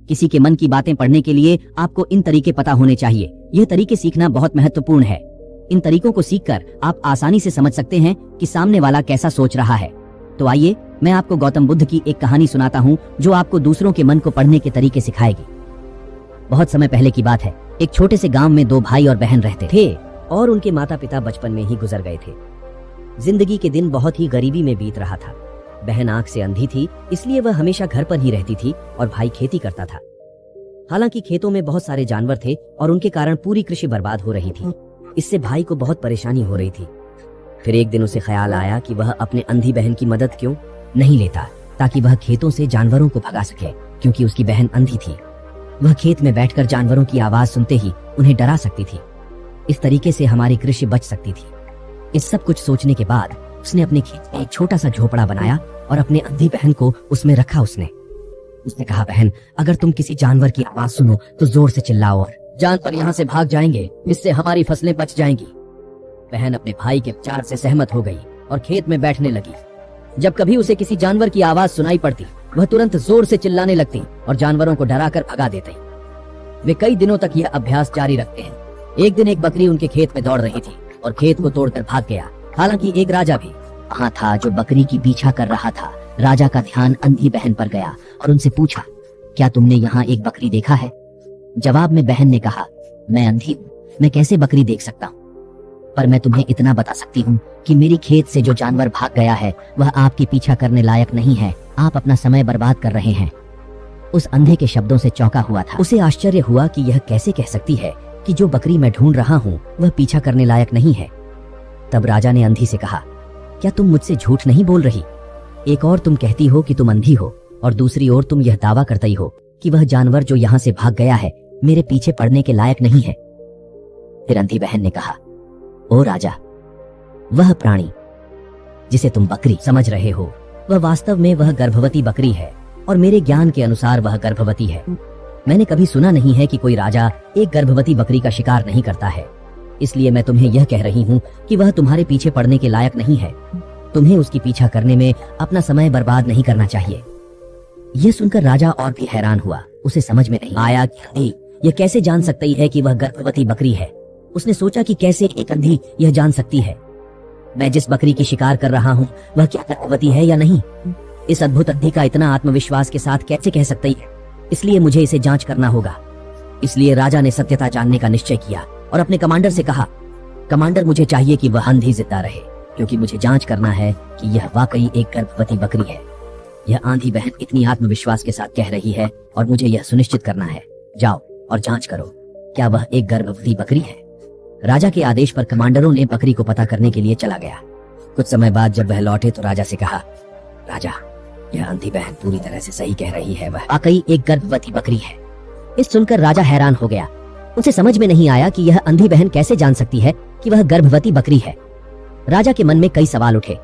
किसी के मन की बातें पढ़ने के लिए आपको इन तरीके पता होने चाहिए। यह तरीके सीखना बहुत महत्वपूर्ण है। इन तरीकों को सीखकर आप आसानी से समझ सकते हैं कि सामने वाला कैसा सोच रहा है। तो आइए मैं आपको गौतम बुद्ध की एक कहानी सुनाता हूँ जो आपको दूसरों के मन को पढ़ने के तरीके सिखाएगी। बहुत समय पहले की बात है। एक छोटे से गांव में 2 भाई और बहन रहते थे और उनके माता पिता बचपन में ही गुजर गए थे। जिंदगी के दिन बहुत ही गरीबी में बीत रहा था। बहन आंख से अंधी थी, इसलिए वह हमेशा घर पर ही रहती थी और भाई खेती करता था। हालांकि खेतों में बहुत सारे जानवर थे और उनके कारण पूरी कृषि बर्बाद हो रही थी। इससे भाई को बहुत परेशानी हो रही थी। फिर एक दिन उसे ख्याल आया कि वह अपने अंधी बहन की मदद क्यों नहीं लेता, ताकि वह खेतों से जानवरों को भगा सके, क्योंकि उसकी बहन अंधी थी। वह खेत में बैठकर जानवरों की आवाज सुनते ही उन्हें डरा सकती थी। इस तरीके से हमारी कृषि बच सकती थी। इस सब कुछ सोचने के बाद उसने अपने खेत में एक छोटा सा झोपड़ा बनाया और अपने अंधी बहन को उसमें रखा। उसने कहा, बहन, अगर तुम किसी जानवर की आवाज सुनो तो जोर से चिल्लाओ और जानवर यहाँ से भाग जाएंगे, इससे हमारी फसलें बच जाएंगी। बहन अपने भाई के विचार से सहमत हो गई और खेत में बैठने लगी। जब कभी उसे किसी जानवर की आवाज सुनाई पड़ती, वह तुरंत जोर से चिल्लाने लगती और जानवरों को डराकर भगा देती। वे कई दिनों तक यह अभ्यास जारी रखते हैं। एक दिन एक बकरी उनके खेत में दौड़ रही थी और खेत को तोड़कर भाग गया। हालांकि एक राजा भी वहाँ था जो बकरी की पीछा कर रहा था। राजा का ध्यान अंधी बहन पर गया और उनसे पूछा, क्या तुमने यहाँ एक बकरी देखा है? जवाब में बहन ने कहा, मैं अंधी हूँ, मैं कैसे बकरी देख सकता हूँ? पर मैं तुम्हें इतना बता सकती हूँ कि मेरी खेत से जो जानवर भाग गया है वह आपकी पीछा करने लायक नहीं है। आप अपना समय बर्बाद कर रहे हैं। उस अंधे के शब्दों से चौंका हुआ था। उसे आश्चर्य हुआ कि यह कैसे कह सकती है कि जो बकरी मैं ढूंढ रहा हूँ वह पीछा करने लायक नहीं है। तब राजा ने अंधी से कहा, क्या तुम मुझसे झूठ नहीं बोल रही? एक और तुम कहती हो कि तुम अंधी हो और दूसरी ओर तुम यह दावा करती हो कि वह जानवर जो यहाँ से भाग गया है मेरे पीछे पड़ने के लायक नहीं है। फिर अंधी बहन ने कहा, ओ राजा, वह प्राणी जिसे तुम बकरी समझ रहे हो वह वास्तव में वह गर्भवती बकरी है और मेरे ज्ञान के अनुसार वह गर्भवती है। मैंने कभी सुना नहीं है कि कोई राजा एक गर्भवती बकरी का शिकार नहीं करता है। इसलिए मैं तुम्हें यह कह रही हूँ कि वह तुम्हारे पीछे पड़ने के लायक नहीं है। तुम्हें उसकी पीछा करने में अपना समय बर्बाद नहीं करना चाहिए। यह सुनकर राजा और भी हैरान हुआ। उसे समझ में नहीं आया कि अंधी यह कैसे जान सकती है कि वह गर्भवती बकरी है। उसने सोचा कि कैसे एक अंधी यह जान सकती है मैं जिस बकरी की शिकार कर रहा हूँ वह क्या गर्भवती है या नहीं। इस अद्भुत अंधी का इतना आत्मविश्वास के साथ कैसे कह सकती है? इसलिए मुझे इसे जांच करना होगा। इसलिए राजा ने सत्यता जानने का निश्चय किया और अपने कमांडर से कहा, कमांडर, मुझे चाहिए कि वह अंधी जिंदा रहे, क्योंकि मुझे जांच करना है कि यह वाकई एक गर्भवती बकरी है। यह आंधी बहन इतनी आत्मविश्वास के साथ कह रही है और मुझे यह सुनिश्चित करना है। जाओ और जांच करो, क्या वह एक गर्भवती बकरी है? राजा के आदेश पर कमांडरों ने बकरी को पता करने के लिए चला गया। कुछ समय बाद जब वह लौटे तो राजा से कहा, राजा, यह अंधी बहन पूरी तरह से सही कह रही है, वह वाकई एक गर्भवती बकरी है। इस सुनकर राजा हैरान हो गया। उसे समझ में नहीं आया कि यह अंधी बहन कैसे जान सकती है कि वह गर्भवती बकरी है। राजा के मन में कई सवाल उठे।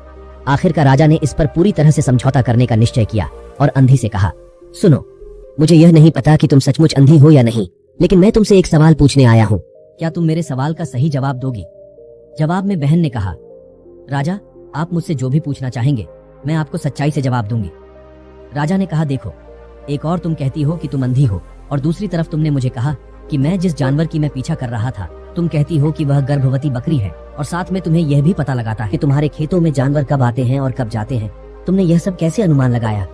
आखिरकार राजा ने इस पर पूरी तरह से समझौता करने का निश्चय किया और अंधी से कहा, सुनो, मुझे यह नहीं पता कि तुम सचमुच अंधी हो या नहीं, लेकिन मैं तुमसे एक सवाल पूछने आया हूँ। क्या तुम मेरे सवाल का सही जवाब दोगी? जवाब में बहन ने कहा, राजा, आप मुझसे जो भी पूछना चाहेंगे मैं आपको सच्चाई से जवाब दूंगी। राजा ने कहा, देखो, एक और तुम कहती हो कि तुम अंधी हो और दूसरी तरफ तुमने मुझे कहा कि मैं जिस जानवर की मैं पीछा कर रहा था तुम कहती हो कि वह गर्भवती बकरी है, और साथ में तुम्हें यह भी पता लगाता है कि तुम्हारे खेतों में जानवर कब आते हैं और कब जाते हैं। तुमने यह सब कैसे अनुमान लगाया?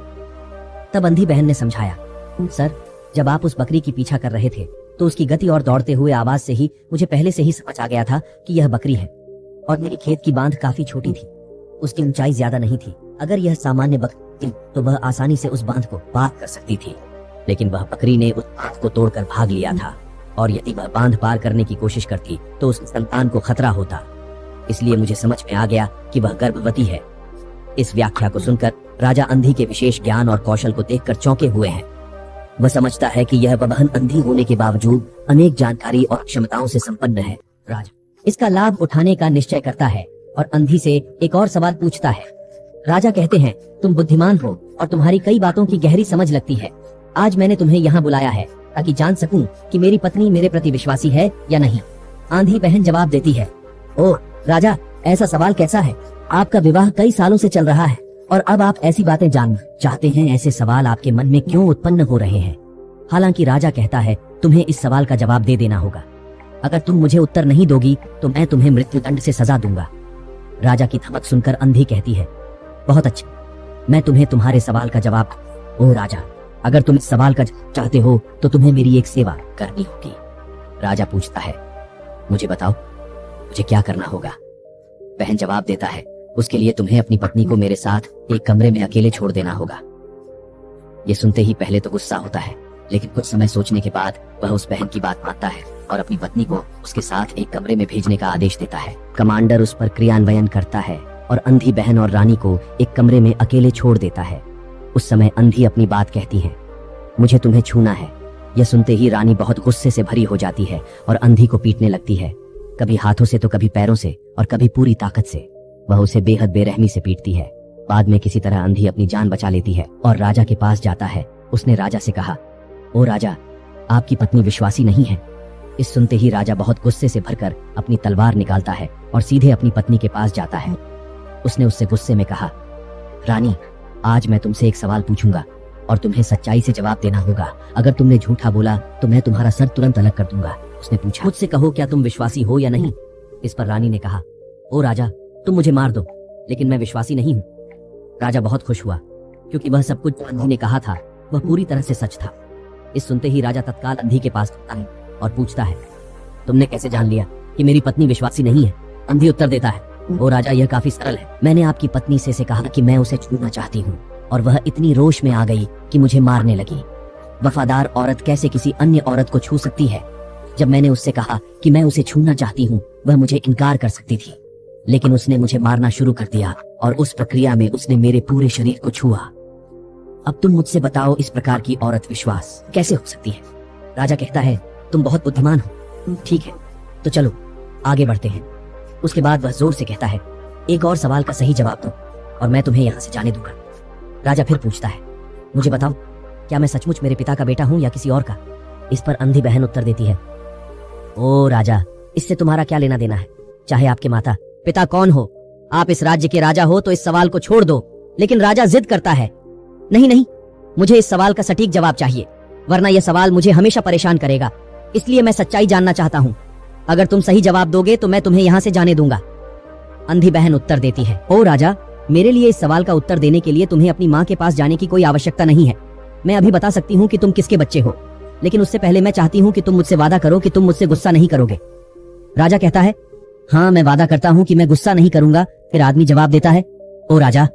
तब अंधी बहन ने समझाया, सर, जब आप उस बकरी की पीछा कर रहे थे तो उसकी गति और दौड़ते हुए आवाज से ही मुझे पहले से ही समझ आ गया था कि यह बकरी है। और मेरी खेत की बांध काफी छोटी थी, उसकी ऊंचाई ज्यादा नहीं थी। अगर यह सामान्य बकरी थी तो वह आसानी से उस बांध को पार कर सकती थी, लेकिन वह बकरी ने उस बांध को तोड़कर भाग लिया था, और यदि वह बांध पार करने की कोशिश करती तो उस संतान को खतरा होता। इसलिए मुझे समझ में आ गया कि वह गर्भवती है। इस व्याख्या को सुनकर राजा अंधी के विशेष ज्ञान और कौशल को देखकर चौंके हुए हैं। वह समझता है कि यह बहन अंधी होने के बावजूद अनेक जानकारी और क्षमताओं से संपन्न है। राजा इसका लाभ उठाने का निश्चय करता है और अंधी से एक और सवाल पूछता है। राजा कहते हैं, तुम बुद्धिमान हो और तुम्हारी कई बातों की गहरी समझ लगती है। आज मैंने तुम्हें यहाँ बुलाया है ताकि जान सकूं कि मेरी पत्नी मेरे प्रति विश्वासी है या नहीं। आंधी बहन जवाब देती है, ओह राजा, ऐसा सवाल कैसा है? आपका विवाह कई सालों से चल रहा है और अब आप ऐसी बातें जानना चाहते हैं। ऐसे सवाल आपके मन में क्यों उत्पन्न हो रहे हैं? हालांकि राजा कहता है तुम्हें इस सवाल का जवाब दे देना होगा। अगर तुम मुझे उत्तर नहीं दोगी तो मैं तुम्हें मृत्युदंड से सजा दूंगा। राजा की धमक सुनकर अंधी कहती है, बहुत अच्छा, मैं तुम्हें तुम्हारे सवाल का जवाब। ओ राजा, अगर तुम इस सवाल का जवाब चाहते हो तो तुम्हें मेरी एक सेवा करनी होगी। राजा पूछता है, मुझे बताओ मुझे क्या करना होगा। बहन जवाब देता है, उसके लिए तुम्हें अपनी पत्नी को मेरे साथ एक कमरे में अकेले छोड़ देना होगा। ये सुनते ही पहले तो गुस्सा होता है, लेकिन कुछ समय सोचने के बाद वह उस बहन की बात मानता है और अपनी पत्नी को उसके साथ एक कमरे में भेजने का आदेश देता है। कमांडर उस पर क्रियान्वयन करता है और अंधी बहन और रानी को एक कमरे में अकेले छोड़ देता है। उस समय अंधी अपनी बात कहती है, मुझे तुम्हें छूना है। यह सुनते ही रानी बहुत गुस्से से भरी हो जाती है और अंधी को पीटने लगती है, कभी हाथों से तो कभी पैरों से और कभी पूरी ताकत से। वह उसे बेहद बेरहमी से पीटती है। बाद में किसी तरह अंधी अपनी जान बचा लेती है और राजा के पास जाता है। उसने राजा से कहा, ओ राजा, आपकी पत्नी विश्वासी नहीं है। इस सुनते ही राजा बहुत गुस्से से भरकर अपनी तलवार निकालता है और सीधे अपनी पत्नी के पास जाता है। उसने उससे गुस्से में कहा, रानी, आज मैं तुमसे एक सवाल पूछूंगा और तुम्हें सच्चाई से जवाब देना होगा। अगर तुमने झूठा बोला तो मैं तुम्हारा सर तुरंत अलग कर दूंगा। उसने पूछा, मुझसे कहो क्या तुम विश्वासी हो या नहीं। इस पर रानी ने कहा, ओ राजा, तुम मुझे मार दो लेकिन मैं विश्वासी नहीं हूँ। राजा बहुत खुश हुआ क्योंकि वह सब कुछ जो अंधी ने कहा था वह पूरी तरह से सच था। इस सुनते ही राजा तत्काल अंधी के पास आता है और पूछता है, तुमने कैसे जान लिया कि मेरी पत्नी विश्वासी नहीं है। अंधी उत्तर देता है, ओ राजा, यह काफी सरल है। मैंने आपकी पत्नी से कहा कि मैं उसे छूना चाहती हूँ और वह इतनी रोष में आ गई कि मुझे मारने लगी। वफादार औरत कैसे किसी अन्य औरत को छू सकती है। जब मैंने उससे कहा कि मैं उसे छूना चाहती हूँ वह मुझे इनकार कर सकती थी, लेकिन उसने मुझे मारना शुरू कर दिया और उस प्रक्रिया में उसने मेरे पूरे शरीर को छुआ। अब तुम मुझसे बताओ, इस प्रकार की औरत विश्वास कैसे हो सकती है। राजा कहता है, तुम बहुत बुद्धिमान हो। ठीक है, तो चलो आगे बढ़ते हैं। उसके बाद वह जोर से कहता है, एक और सवाल का सही जवाब दो और मैं तुम्हें यहाँ से जाने दूंगा। राजा फिर पूछता है, मुझे बताओ, क्या मैं सचमुच मेरे पिता का बेटा हूँ या किसी और का। इस पर अंधी बहन उत्तर देती है, ओ राजा, इससे तुम्हारा क्या लेना देना है। चाहे आपके माता पिता कौन हो, आप इस राज्य के राजा हो तो इस सवाल को छोड़ दो। लेकिन राजा जिद करता है, नहीं नहीं, मुझे इस सवाल का सटीक जवाब चाहिए, वरना यह सवाल मुझे हमेशा परेशान करेगा। इसलिए मैं सच्चाई जानना चाहता हूँ। अगर तुम सही जवाब दोगे तो मैं तुम्हें यहाँ से जाने दूंगा। अंधी बहन उत्तर देती है, ओ राजा, मेरे लिए इस सवाल का उत्तर देने के लिए तुम्हें अपनी माँ के पास जाने की कोई आवश्यकता नहीं है। मैं अभी बता सकती हूँ कि तुम किसके बच्चे हो, लेकिन उससे पहले मैं चाहती हूँ कि तुम मुझसे वादा करो कि तुम मुझसे गुस्सा नहीं करोगे। राजा कहता है, हाँ, मैं वादा करता हूँ कि मैं गुस्सा नहीं करूंगा। फिर आदमी जवाब देता है, ओ राजा,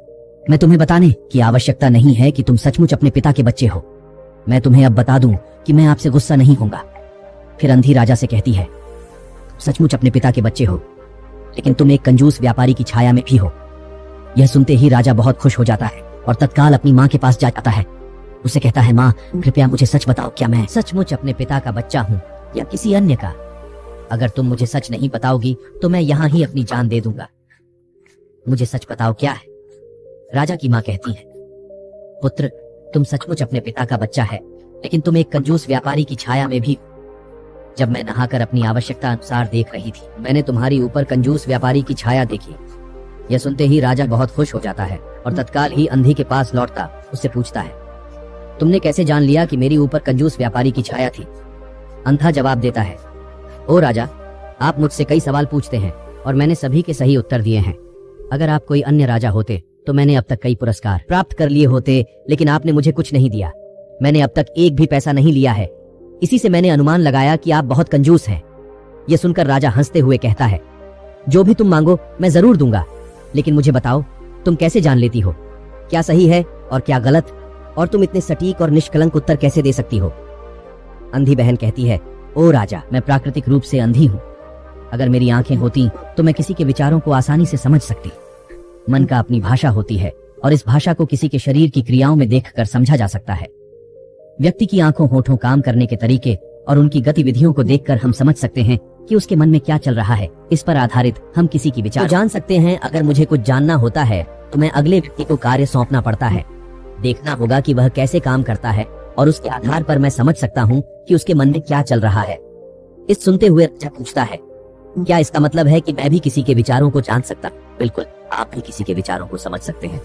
मैं तुम्हें बताने की आवश्यकता नहीं है कि तुम सचमुच अपने पिता के बच्चे हो। मैं तुम्हें अब बता दूं कि मैं आपसे गुस्सा नहीं होऊंगा। फिर अंधी राजा से कहती है, सचमुच अपने पिता के बच्चे हो, लेकिन तुम एक कंजूस व्यापारी की छाया में भी हो। यह सुनते ही राजा बहुत खुश हो जाता है और तत्काल अपनी माँ के पास जा जाता है। उसे कहता है, माँ, कृपया मुझे सच बताओ, क्या मैं सचमुच अपने पिता का बच्चा हूँ या किसी अन्य का। अगर तुम मुझे सच नहीं बताओगी तो मैं यहाँ ही अपनी जान दे दूंगा। मुझे सच बताओ, क्या है। राजा की माँ कहती है, पुत्र, तुम सचमुच अपने पिता का बच्चा है, लेकिन तुम एक कंजूस व्यापारी की छाया में भी। जब मैं नहाकर अपनी आवश्यकता अनुसार देख रही थी, मैंने तुम्हारी ऊपर कंजूस व्यापारी की छाया देखी। यह सुनते ही राजा बहुत खुश हो जाता है और तत्काल ही अंधी के पास लौटता उससे पूछता है, तुमने कैसे जान लिया कि मेरी ऊपर कंजूस व्यापारी की छाया थी। अंधा जवाब देता है, ओ राजा, आप मुझसे कई सवाल पूछते हैं और मैंने सभी के सही उत्तर दिए हैं। अगर आप कोई अन्य राजा होते तो मैंने अब तक कई पुरस्कार प्राप्त कर लिए होते, लेकिन आपने मुझे कुछ नहीं दिया। मैंने अब तक एक भी पैसा नहीं लिया है। इसी से मैंने अनुमान लगाया कि आप बहुत कंजूस हैं। यह सुनकर राजा हंसते हुए कहता है, जो भी तुम मांगो मैं जरूर दूंगा, लेकिन मुझे बताओ, तुम कैसे जान लेती हो क्या सही है और क्या गलत, और तुम इतने सटीक और निष्कलंक उत्तर कैसे दे सकती हो। अंधी बहन कहती है, ओ राजा, मैं प्राकृतिक रूप से अंधी हूँ। अगर मेरी आंखें होती तो मैं किसी के विचारों को आसानी से समझ सकती। मन का अपनी भाषा होती है और इस भाषा को किसी के शरीर की क्रियाओं में देखकर समझा जा सकता है। व्यक्ति की आंखों, होठों, काम करने के तरीके और उनकी गतिविधियों को देखकर हम समझ सकते हैं कि उसके मन में क्या चल रहा है। इस पर आधारित हम किसी की विचार जान सकते हैं। अगर मुझे कुछ जानना होता है तो मैं अगले व्यक्ति को कार्य सौंपना पड़ता है। देखना होगा कि वह कैसे काम करता है और उसके आधार पर मैं समझ सकता हूँ कि उसके मन में क्या चल रहा है। इस सुनते हुए राजा पूछता है, क्या इसका मतलब है कि मैं भी किसी के विचारों को जान सकता? बिल्कुल, आप भी किसी के विचारों को समझ सकते हैं।